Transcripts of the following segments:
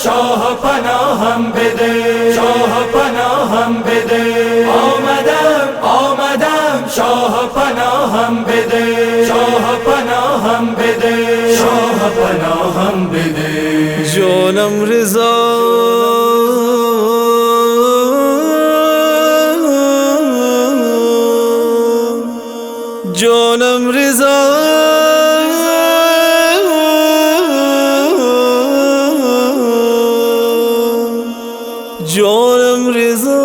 شاه پناهم بده، شاه پناهم بده. آمدم آمدم شاه پناهم بده، شاه پناهم بده، شاه پناهم بده. جانم رضا جانم رضا جانم رضا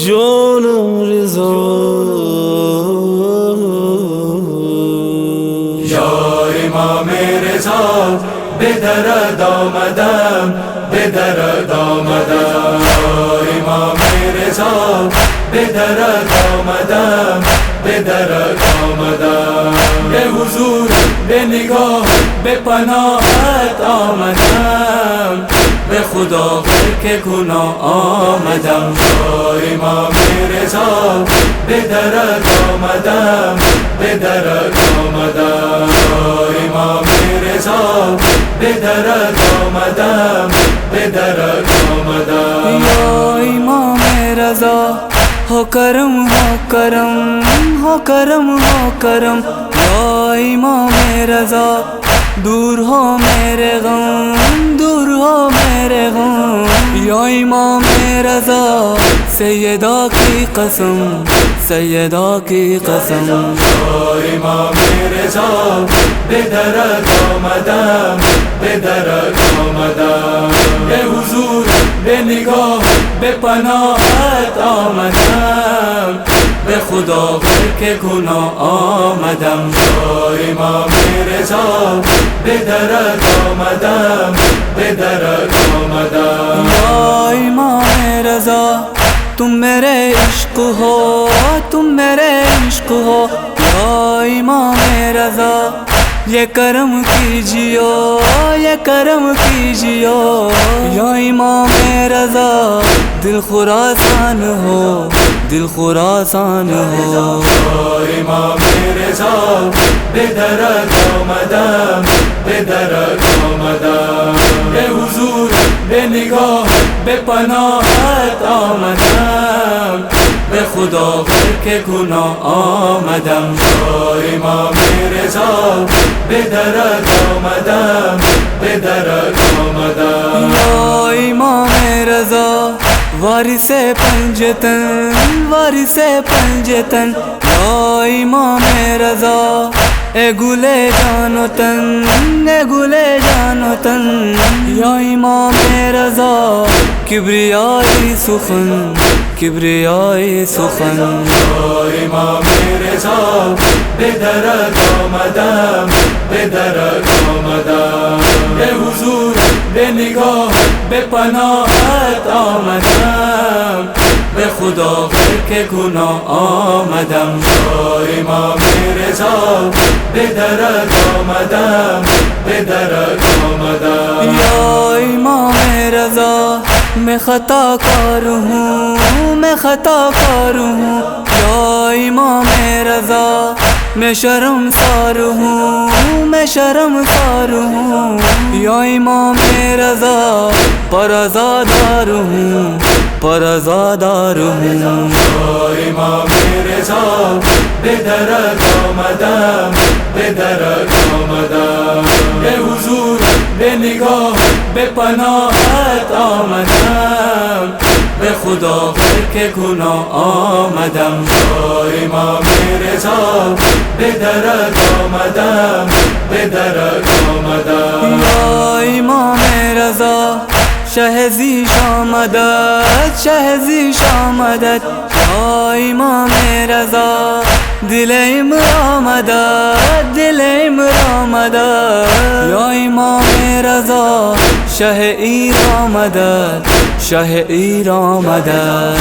جانم رضا. یا امام رضا به درد آمدم، به درد آمدم. امام رضا به درد آمدم، به درد آمدم. به حضور به نگاه به پناهت آمدم، به خدا که گناه آمدم. امام رضا به درد آمدم، به درد آمدم. امام رضا به درد آمدم، به درد آمدم. یا امام رضا ہو کرم ہو کرم ہو کرم ہو کرم. یا امام رضا دور ہو میرے غم، دور ہو میرے غم. یا امام رضا سیدہ کی قسم، سیدہ کی قسم. امام رضا به درد آمدم، به درد آمدم. به حضور به نگاه به پناهت آمدم، به خدا که گناه آمدم. امام رضا به درد آمدم، به درد آمدم. یا امام رضا تم میرے عشق ہو، تم میرے عشق ہو. یا امام رضا یہ کرم کیجیو، یہ کرم کیجیو. یا امام رضا دل خراسان ہو، دل خراسان ہو. امام رضا به درد آمدم، به درد آمدم. به حضور به نگاه به پناهت آمدم، به خدا که گناه آمدم. امام رضا به درد آمدم، به درد آمدم. یا امام رضا وارث پنجتن، وارث پنجتن. یا امام رضا اے گلے جان و تن، اے گلے جان و تن. یا امام رضا کبریائی سخن، کبریائی سخن. امام رضا به درد آمدم، به درد آمدم. به حضور به نگاه به پناهت آمدم، به خدا که گناه آمدم. امام رضا به درد آمدم، به درد آمدم. یا امام رضا میں خطا کار ہوں، میں خطا کار ہوں. یا امام رضا میں شرمسار ہوں، میں شرمسار ہوں. یا امام رضا پر ازادار ہوں، پر ازادار ہوں. امام رضا به درد آمدم، به درد آمدم. به حضور به نگاه به پناهت آمدم، به خدا که گناه آمدم. امام رضا به درد آمدم، به درد آمدم. یا امام رضا شہزی شامدد، شہزی شامدد. یا امام رضا دل عمران مدد، دل عمران مدد. یا امام رضا شہ ایران مدد، شہ ایران مدد.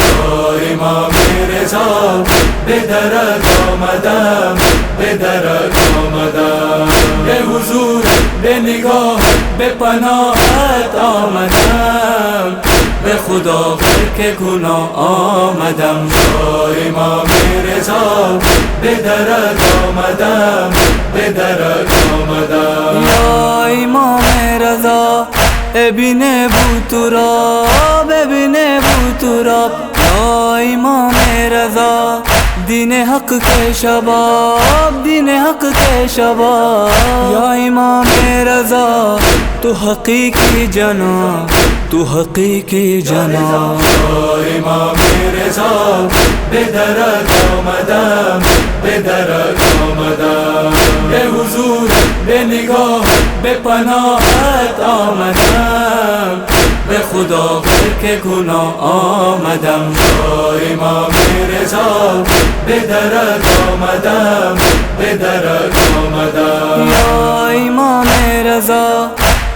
امام رضا به درد آمدم، به درد آمدم. به حضور به نگاه به پناهت آمدم، به خدا غرق گناه آمدم. یا امام رضا به درت آمدم، به درت آمدم. یا امام رضا ابن بوترا، ببین بوترا. یا امام رضا دین حق کے شباب، دین حق کے شباب. یا امام رضا تو حقیقی جنا، تو حقیقی جنا. یا امام رضا به درت آمدم، به درت آمدم. به حضور به نگاه به پناهت آمدم، به خدا غرق گناه آمدم. یا امام رضا به درت آمدم، به درت آمدم. یا امام رضا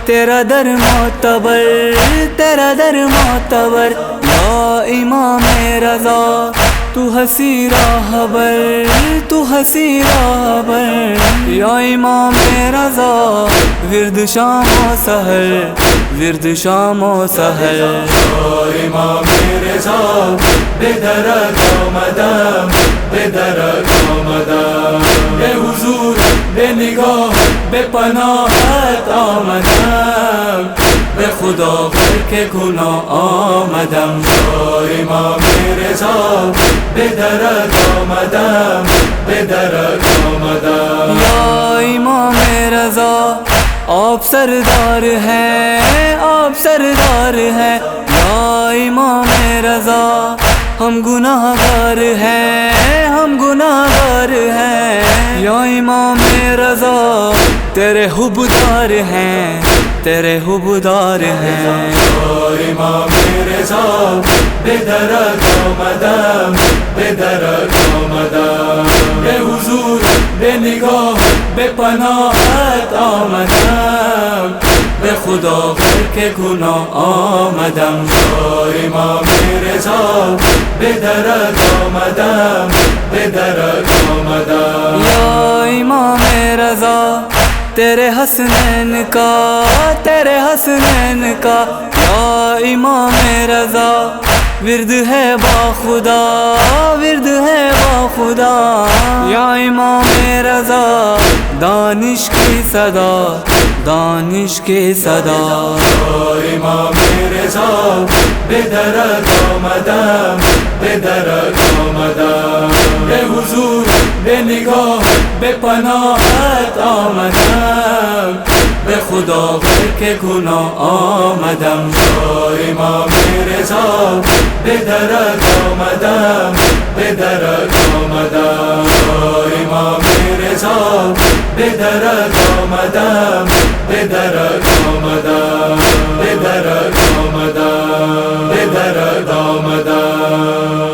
تیرا در معتبر، تیرا در معتبر. یا امام رضا تو ہنسی راہبر، تو ہنسی راہبر. یا امام رضا ورد شام و سحر، ورد شام و سحر. یا امام رضا به درت آمدم، به درت آمدم. به حضور به نگاه به پناهت آمدم، به خدا غرق گناه آمدم. یا امام رضا به درت آمدم، به درت آمدم. یا امام رضا آپ سردار ہیں، آپ سردار ہیں. یا امام رضا ہم گناہگار ہیں، ہم گناہگار ہیں. یا امام رضا تیرے حبدار ہیں، تیرے حبدار ہیں. یا امام رضا به درت آمدم، به درت آمدم. به حضور به نگاه به پناهت آمدم، به خدا غرق گناه آمدم. یا امام رضا به درت آمدم، به درت آمدم. یا امام رضا تیرے حسنین کا، تیرے حسنین کا. یا امام رضا ورد ہے با خدا، ورد ہے با خدا. یا امام رضا دانش کی صدا، دانش کی صدا. یا امام رضا به درت آمدم، به درت آمدم. به حضور به نگاه به پناهت آمدم، به خدا غرق گناه آمدم. یا امام رضا به درت آمدم، به درت آمدم. یا امام رضا به درت آمدم، به درت آمدم، به درت آمدم، به درت آمدم.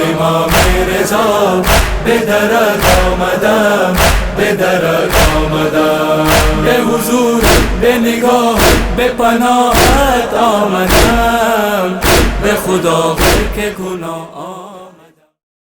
امام رضا به درت آمدم، به درت آمدم. به حضور به نگاه به پناهت آمدم، به خدا غرق گناه